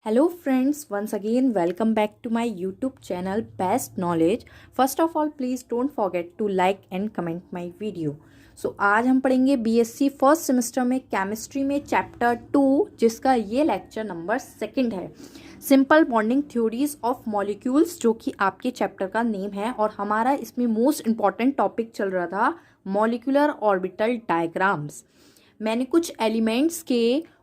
Hello friends, once again welcome back to my YouTube channel Best Knowledge. First of all, please don't forget to like and comment my video. आज हम पढ़ेंगे BSc first semester में chemistry में chapter 2, जिसका ये lecture number 2 है। Simple bonding theories of molecules, जो कि आपके चैप्टर का नेम है। और हमारा इसमें मोस्ट इंपॉर्टेंट टॉपिक चल रहा था मॉलिक्यूलर ऑर्बिटल डायग्राम्स। मैंने कुछ एलिमेंट्स के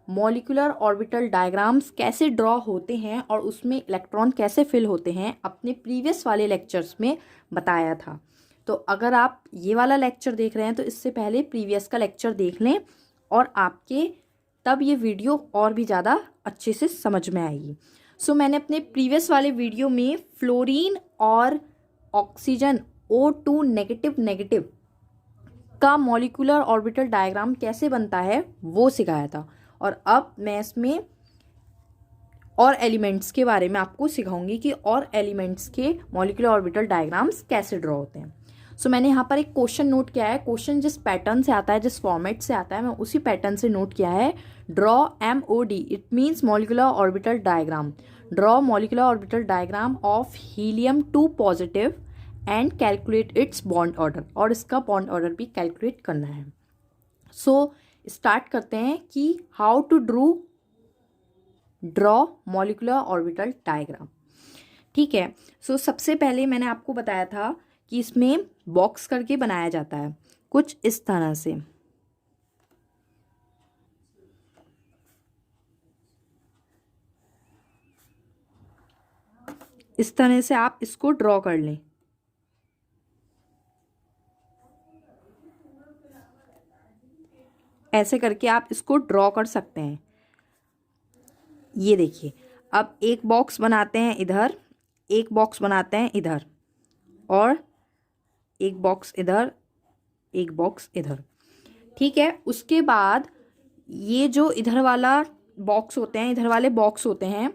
मॉलिक्यूलर ऑर्बिटल डायग्राम्स कैसे ड्रॉ होते हैं और उसमें इलेक्ट्रॉन कैसे फिल होते हैं अपने प्रीवियस वाले लेक्चर्स में बताया था। तो अगर आप ये वाला लेक्चर देख रहे हैं तो इससे पहले प्रीवियस का लेक्चर देख लें और आपके तब ये वीडियो और भी ज़्यादा अच्छे से समझ में आएगी। मैंने अपने प्रीवियस वाले वीडियो में फ्लोरीन और ऑक्सीजन O2 नेगेटिव का मॉलिक्यूलर ऑर्बिटल डायग्राम कैसे बनता है वो सिखाया था। और अब मैं इसमें और एलिमेंट्स के बारे में आपको सिखाऊंगी कि और एलिमेंट्स के मॉलिक्यूलर ऑर्बिटल डायग्राम्स कैसे ड्रॉ होते हैं। मैंने यहाँ पर एक क्वेश्चन नोट किया है। क्वेश्चन जिस पैटर्न से आता है, जिस फॉर्मेट से आता है, मैं उसी पैटर्न से नोट किया है। Draw MOD, it means molecular orbital diagram. Draw molecular orbital diagram of helium 2 positive and calculate its bond order. और इसका बॉन्ड ऑर्डर भी कैलकुलेट करना है। स्टार्ट करते हैं कि how to draw molecular orbital diagram. ठीक है। सबसे पहले मैंने आपको बताया था कि इसमें बॉक्स करके बनाया जाता है कुछ इस तरह से। इस तरह से आप इसको ड्रॉ कर लें। ऐसे करके आप इसको ड्रॉ कर सकते हैं। ये देखिए, अब एक बॉक्स बनाते हैं इधर, एक बॉक्स बनाते हैं इधर, और एक बॉक्स इधर, एक बॉक्स इधर। ठीक है। उसके बाद ये जो इधर वाला बॉक्स होते हैं, इधर वाले बॉक्स होते हैं,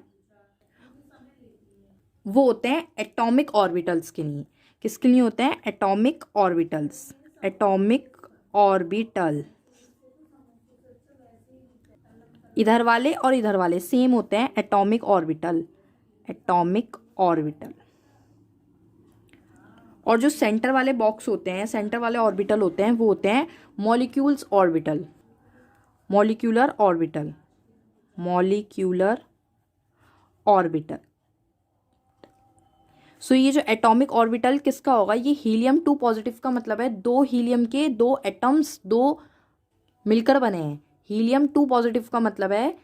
वो होते हैं एटॉमिक ऑर्बिटल्स के लिए। किसके लिए होते हैं? Atomic orbitals. एटॉमिक ऑर्बिटल इधर वाले और इधर वाले सेम होते हैं, एटॉमिक ऑर्बिटल। Atomic orbital. और जो सेंटर वाले बॉक्स होते हैं, सेंटर वाले ऑर्बिटल होते हैं, वो होते हैं molecules orbital. Molecular orbital. Molecular orbital. ये जो एटॉमिक ऑर्बिटल किसका होगा? ये हीलियम 2 पॉजिटिव का मतलब है 2 हीलियम के 2 एटम्स 2 मिलकर बने हैं। हीलियम 2 पॉजिटिव का मतलब है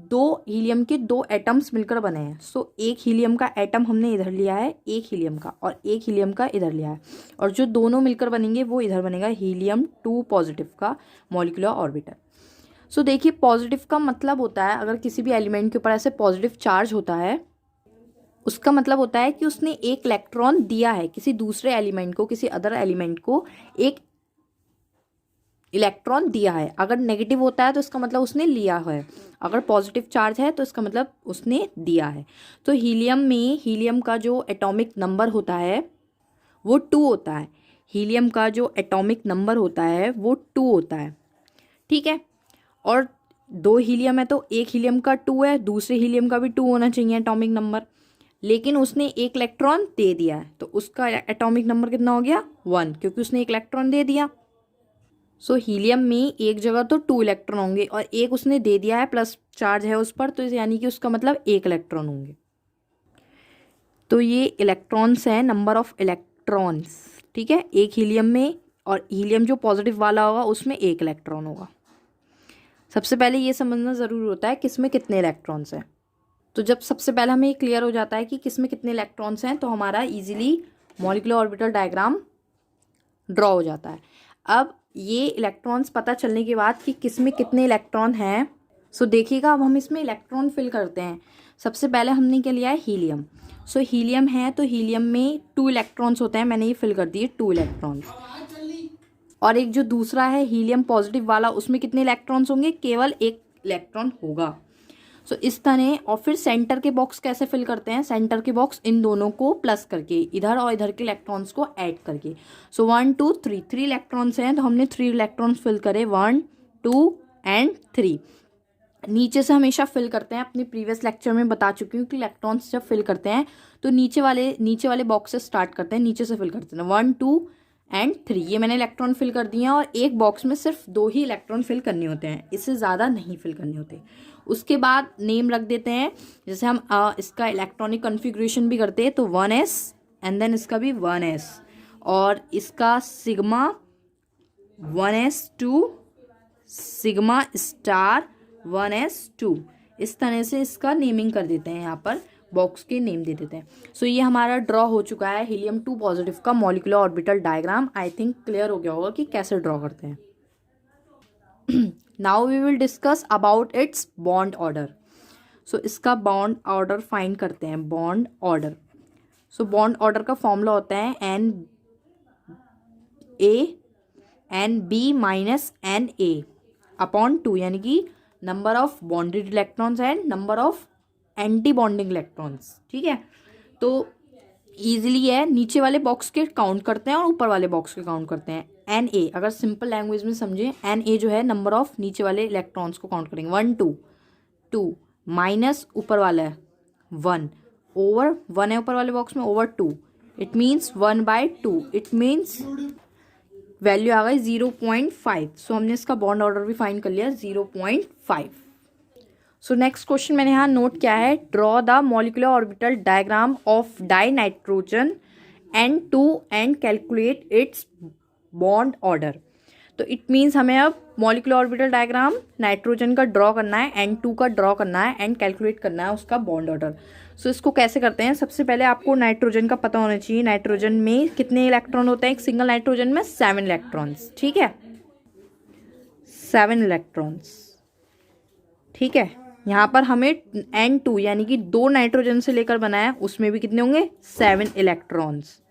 2 हीलियम के 2 एटम्स मिलकर बने हैं। एक हीलियम का एटम हमने इधर लिया है, एक हीलियम का, और एक हीलियम का इधर लिया है, और जो दोनों मिलकर बनेंगे वो इधर बनेगा हीलियम 2 पॉजिटिव का मॉलिक्यूलर ऑर्बिटल। देखिए, पॉजिटिव का मतलब होता है, अगर किसी भी एलिमेंट के ऊपर ऐसे पॉजिटिव चार्ज होता है, उसका मतलब होता है कि उसने एक इलेक्ट्रॉन दिया है किसी दूसरे एलिमेंट को, किसी अदर एलिमेंट को एक इलेक्ट्रॉन दिया है। अगर नेगेटिव होता है तो इसका मतलब उसने लिया है, अगर पॉजिटिव चार्ज है तो इसका मतलब उसने दिया है। हीलियम में हीलियम का जो एटॉमिक नंबर होता है वो 2 होता है। हीलियम का जो एटॉमिक नंबर होता है वो 2 होता है। ठीक है। और 2 हीलियम है तो एक हीलियम का 2 है, दूसरे हीलियम का भी 2 होना चाहिए एटॉमिक नंबर। लेकिन उसने एक इलेक्ट्रॉन दे दिया है तो उसका एटॉमिक नंबर कितना हो गया? 1, क्योंकि उसने एक इलेक्ट्रॉन दे दिया। हीलियम में एक जगह तो 2 इलेक्ट्रॉन होंगे और एक उसने दे दिया है, प्लस चार्ज है उस पर, तो यानी कि उसका मतलब 1 इलेक्ट्रॉन होंगे। ये इलेक्ट्रॉन्स हैं, नंबर ऑफ इलेक्ट्रॉन्स। ठीक है। एक हीलियम में, और हीलियम जो पॉजिटिव वाला होगा उसमें 1 इलेक्ट्रॉन होगा। सबसे पहले ये समझना ज़रूरी होता है किसमें कितने इलेक्ट्रॉन्स हैं। जब सबसे पहले हमें क्लियर हो जाता है कि किसमें कितने इलेक्ट्रॉन्स हैं, तो हमारा easily molecular orbital diagram draw हो जाता है। अब ये इलेक्ट्रॉन्स पता चलने के बाद कि किसमें कितने इलेक्ट्रॉन हैं, देखिएगा अब हम इसमें इलेक्ट्रॉन फिल करते हैं। सबसे पहले हमने क्या लिया है? हीलियम। हीलियम है तो हीलियम में 2 इलेक्ट्रॉन्स होते हैं, मैंने ये फिल कर दिए 2 इलेक्ट्रॉन्स। और एक जो दूसरा है हीलियम पॉजिटिव वाला, उसमें कितने इलेक्ट्रॉन्स होंगे? केवल 1 इलेक्ट्रॉन होगा। इस तरह। और फिर सेंटर के बॉक्स कैसे फिल करते हैं? सेंटर के बॉक्स इन दोनों को प्लस करके, इधर और इधर के इलेक्ट्रॉन्स को ऐड करके। 1 2 3 3 इलेक्ट्रॉन्स हैं तो हमने 3 इलेक्ट्रॉन्स फिल करे, 1 2 एंड 3। नीचे से हमेशा फिल करते हैं। अपनी प्रीवियस लेक्चर में बता चुकी हूँ कि इलेक्ट्रॉन्स जब फिल करते हैं तो नीचे वाले बॉक्स से स्टार्ट करते हैं, नीचे से फिल करते हैं 1 2 एंड 3। ये मैंने इलेक्ट्रॉन फिल कर दिए हैं और एक बॉक्स में सिर्फ 2 ही इलेक्ट्रॉन फिल करने होते हैं, इससे ज़्यादा नहीं फिल करने होते। उसके बाद नेम रख देते हैं, जैसे हम इसका इलेक्ट्रॉनिक कन्फिग्रेशन भी करते हैं तो 1s एंड देन इसका भी 1s और इसका sigma 1s2 sigma star 1s2, इस तरह से इसका नेमिंग कर देते हैं, यहाँ पर बॉक्स के नेम दे देते हैं। सो ये हमारा ड्रॉ हो चुका है हीलियम 2 पॉजिटिव का molecular orbital diagram. I think clear हो गया होगा कि कैसे ड्रॉ करते हैं। Now we will discuss about its bond order. So इसका बॉन्ड ऑर्डर फाइंड करते हैं। Bond order, so bond order का फॉर्मूला होता है NA अपॉन 2, यानी कि number of bonded electrons and number of anti bonding electrons. ठीक है, तो ईजिली है, नीचे वाले बॉक्स के काउंट करते हैं और ऊपर वाले बॉक्स के काउंट करते हैं। NA अगर सिंपल लैंग्वेज में समझे, NA जो है नंबर ऑफ नीचे वाले इलेक्ट्रॉन्स को काउंट करेंगे 1 2 माइनस ऊपर वाला है 1 ओवर 1 है ऊपर वाले बॉक्स में over 2, it means 1/2, it means value आ गई 0.5। सो हमने इसका बॉन्ड ऑर्डर भी फाइंड कर लिया 0.5। सो नेक्स्ट क्वेश्चन मैंने यहाँ नोट किया है, draw the molecular orbital diagram of die nitrogen N2 and calculate its bond order. तो इट मीन्स हमें अब मॉलिक्यूलर ऑर्बिटल डायग्राम नाइट्रोजन का ड्रॉ करना है, N2 का ड्रॉ करना है एंड कैलकुलेट करना है उसका बॉन्ड ऑर्डर। सो इसको कैसे करते हैं, सबसे पहले आपको नाइट्रोजन का पता होना चाहिए। नाइट्रोजन में कितने इलेक्ट्रॉन होते हैं, एक सिंगल नाइट्रोजन में 7 इलेक्ट्रॉन्स। ठीक है, 7 इलेक्ट्रॉन्स। ठीक है, यहाँ पर हमें N2 यानी कि 2 नाइट्रोजन से लेकर बनाया, उसमें भी कितने होंगे 7 इलेक्ट्रॉन्स।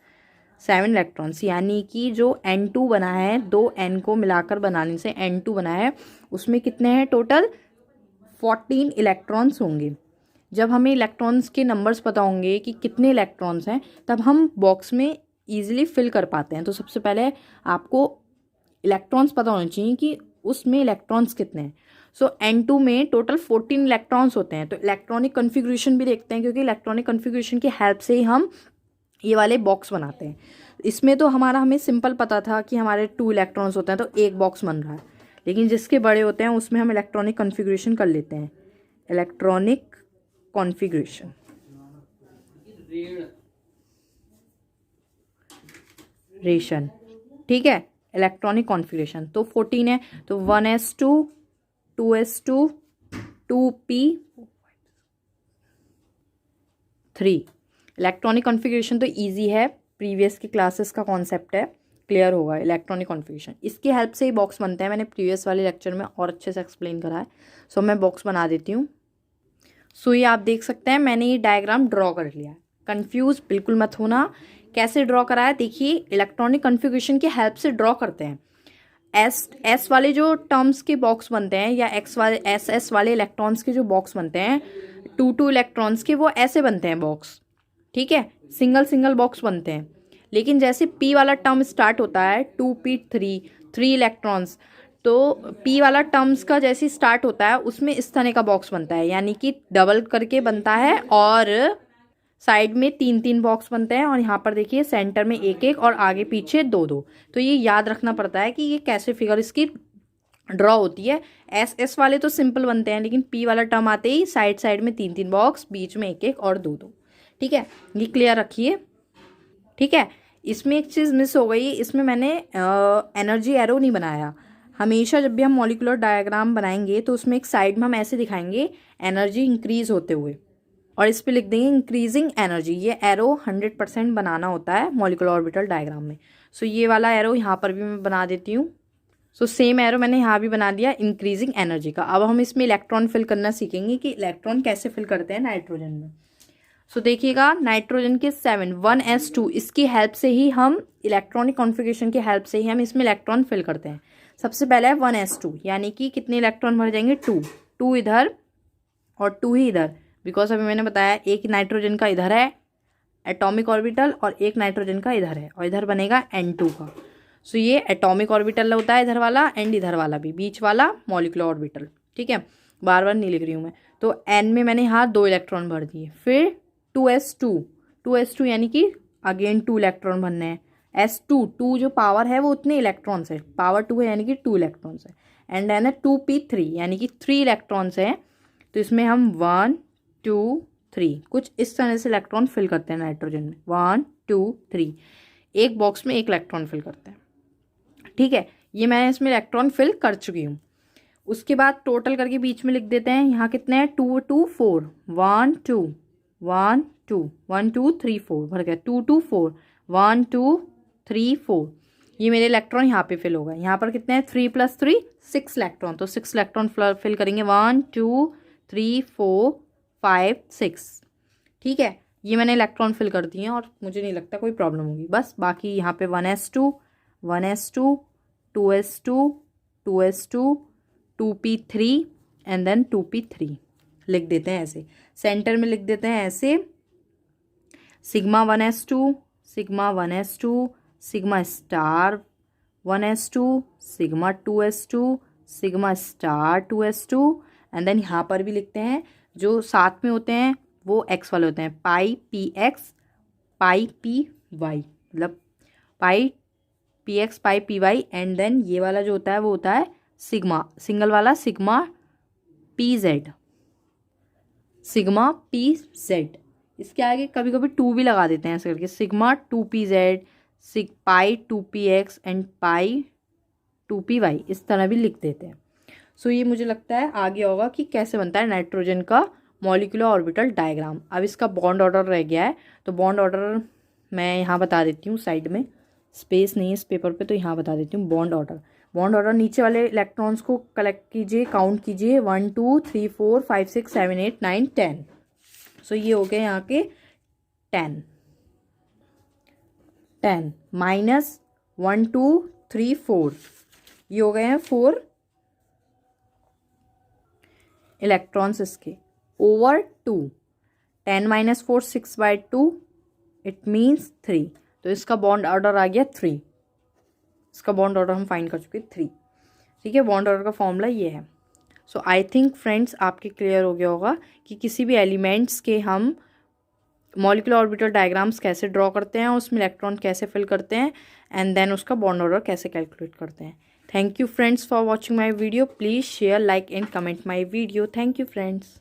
7 इलेक्ट्रॉन्स यानी कि जो N2 बना है, 2 N को मिलाकर बनाने से N2 बना है, उसमें कितने हैं टोटल 14 इलेक्ट्रॉन्स होंगे। जब हमें इलेक्ट्रॉन्स के नंबर्स पता होंगे कि कितने इलेक्ट्रॉन्स हैं, तब हम बॉक्स में ईजिली फिल कर पाते हैं। तो सबसे पहले आपको इलेक्ट्रॉन्स पता होने चाहिए कि उसमें इलेक्ट्रॉन्स कितने हैं। सो N2 में टोटल 14 इलेक्ट्रॉन्स होते हैं। तो इलेक्ट्रॉनिक कन्फिग्रेशन भी देखते हैं, क्योंकि इलेक्ट्रॉनिक कन्फिग्रेशन की हेल्प से ही हम ये वाले बॉक्स बनाते हैं। इसमें तो हमें सिंपल पता था कि हमारे 2 इलेक्ट्रॉन्स होते हैं तो एक बॉक्स बन रहा है, लेकिन जिसके बड़े होते हैं उसमें हम इलेक्ट्रॉनिक कन्फिग्रेशन कर लेते हैं। इलेक्ट्रॉनिक कॉन्फ़िगरेशन, ठीक है, इलेक्ट्रॉनिक कॉन्फ़िगरेशन। तो 14 है, तो 1s2 2s2 2p3। Electronic configuration तो इजी है, प्रीवियस की क्लासेस का कॉन्सेप्ट है, क्लियर होगा। इलेक्ट्रॉनिक कॉन्फ़िगरेशन, इसकी हेल्प से ही बॉक्स बनते हैं। मैंने प्रीवियस वाले लेक्चर में और अच्छे से एक्सप्लेन करा है। सो मैं बॉक्स बना देती हूँ। सो ये आप देख सकते हैं, मैंने ये डायग्राम ड्रॉ कर लिया है। कंफ्यूज बिल्कुल मत होना, कैसे ड्रॉ करा है देखिए, इलेक्ट्रॉनिक कन्फिग्रेशन की हेल्प से ड्रॉ करते हैं। एस वाले जो टर्म्स के बॉक्स बनते हैं, या एस वाले इलेक्ट्रॉन्स के जो बॉक्स बनते हैं 2 इलेक्ट्रॉन्स के, वो ऐसे बनते हैं बॉक्स। ठीक है, सिंगल बॉक्स बनते हैं। लेकिन जैसे पी वाला टर्म स्टार्ट होता है 2p3 3 इलेक्ट्रॉन्स, तो पी वाला टर्म्स का जैसे स्टार्ट होता है उसमें इस तरह का बॉक्स बनता है, यानी कि डबल करके बनता है और साइड में 3 बॉक्स बनते हैं। और यहाँ पर देखिए सेंटर में 1 और आगे पीछे 2। तो ये याद रखना पड़ता है कि ये कैसे फिगर इसकी ड्रॉ होती है। एस वाले तो सिंपल बनते हैं, लेकिन पी वाला टर्म आते ही साइड में 3 बॉक्स, बीच में 1 और 2। ठीक है, ये क्लियर रखिए। ठीक है, इसमें एक चीज़ मिस हो गई, इसमें मैंने एनर्जी एरो नहीं बनाया। हमेशा जब भी हम मॉलिक्यूलर डायग्राम बनाएंगे तो उसमें एक साइड में हम ऐसे दिखाएंगे एनर्जी इंक्रीज होते हुए, और इस पे लिख देंगे इंक्रीजिंग एनर्जी। ये एरो 100% बनाना होता है मॉलिक्यूलर ऑर्बिटल डायग्राम में। सो ये वाला एरो यहाँ पर भी मैं बना देती हूँ। सो सेम एरो मैंने यहाँ भी बना दिया इंक्रीजिंग एनर्जी का। अब हम इसमें इलेक्ट्रॉन फिल करना सीखेंगे कि इलेक्ट्रॉन कैसे फिल करते हैं नाइट्रोजन में। सो देखिएगा, नाइट्रोजन के 7 1s2, इसकी हेल्प से ही हम इलेक्ट्रॉनिक कॉन्फ़िगरेशन की हेल्प से ही हम इसमें इलेक्ट्रॉन फिल करते हैं। सबसे पहले है 1s2, यानी कि कितने इलेक्ट्रॉन भर जाएंगे 2 इधर और 2 ही इधर, बिकॉज अभी मैंने बताया एक नाइट्रोजन का इधर है एटॉमिक ऑर्बिटल और एक नाइट्रोजन का इधर है, और इधर बनेगा N2 का। सो ये एटॉमिक ऑर्बिटल होता है इधर वाला, एंड इधर वाला भी, बीच वाला मॉलिक्यूलर ऑर्बिटल। ठीक है, बार बार नहीं लिख रही हूँ मैं। तो N में मैंने यहाँ 2 इलेक्ट्रॉन भर दिए। फिर 2s2 यानी कि अगेन 2 इलेक्ट्रॉन भरने हैं। S2 जो पावर है वो उतने इलेक्ट्रॉन्स है, पावर 2 है यानी कि 2 इलेक्ट्रॉन्स है। एंड देन है 2p3 यानी कि 3 इलेक्ट्रॉन्स है। तो इसमें हम 1 2 3 कुछ इस तरह से इलेक्ट्रॉन फिल करते हैं नाइट्रोजन में। 1 2 3 एक बॉक्स में 1 इलेक्ट्रॉन फिल करते हैं। ठीक है, ये मैं इसमें इलेक्ट्रॉन फिल कर चुकी हूँ। उसके बाद टोटल करके बीच में लिख देते हैं। यहाँ कितने हैं 2 2 4 1 2 1 2 1 2 3 4 भर गया 2 2 4 1 2 3 4। ये मेरे इलेक्ट्रॉन यहाँ पे फिल हो गए। यहाँ पर कितने हैं 3 + 3 6 इलेक्ट्रॉन। तो 6 इलेक्ट्रॉन फिल करेंगे 1 2 3 4 5 6। ठीक है, ये मैंने इलेक्ट्रॉन फिल कर दिए हैं और मुझे नहीं लगता कोई प्रॉब्लम होगी। बस बाकी यहाँ पे 1s2 1s2 2s2 2s2 2p3 and then 2p3 लिख देते हैं ऐसे। सेंटर में लिख देते हैं ऐसे sigma 1s2 sigma 1s2 sigma star 1s2 sigma 2s2 sigma star 2s2 and then यहाँ पर भी लिखते हैं जो साथ में होते हैं वो एक्स वाले होते हैं, pi P X pi P Y, मतलब pi P X pi P Y. And then ये वाला जो होता है वो होता है सिग्मा, सिंगल वाला sigma P Z, sigma P Z. इसके आगे कभी कभी 2 भी लगा देते हैं ऐसे करके, sigma 2p/z pi 2px and pi 2py, इस तरह भी लिख देते हैं। सो ये मुझे लगता है आगे होगा कि कैसे बनता है नाइट्रोजन का मॉलिक्यूलर ऑर्बिटल डायग्राम। अब इसका बॉन्ड ऑर्डर रह गया है, तो बॉन्ड ऑर्डर मैं यहाँ बता देती हूँ। साइड में स्पेस नहीं है इस पेपर पे, तो यहाँ बता देती हूँ बॉन्ड ऑर्डर। बॉन्ड ऑर्डर नीचे वाले इलेक्ट्रॉन्स को कलेक्ट कीजिए, काउंट कीजिए 1 2 3 4 5 6 7 8 9 10। सो ये हो गए यहाँ के 10 10 माइनस 1 2 3 4, ये हो गए हैं 4 इलेक्ट्रॉन्स इसके ओवर 2। 10 - 4 6/2 it means 3। तो इसका बॉन्ड ऑर्डर आ गया 3। इसका बॉन्ड ऑर्डर हम फाइंड कर चुके 3। ठीक है, बॉन्ड ऑर्डर का फॉर्मूला ये है। सो आई थिंक फ्रेंड्स आपके क्लियर हो गया होगा कि किसी भी एलिमेंट्स के हम मॉलिक्यूलर ऑर्बिटल डायग्राम्स कैसे ड्रॉ करते हैं, उसमें इलेक्ट्रॉन कैसे फिल करते हैं एंड देन उसका बॉन्ड ऑर्डर कैसे कैलकुलेट करते हैं। Thank you friends for watching my video. Please share like and comment my video. Thank you friends.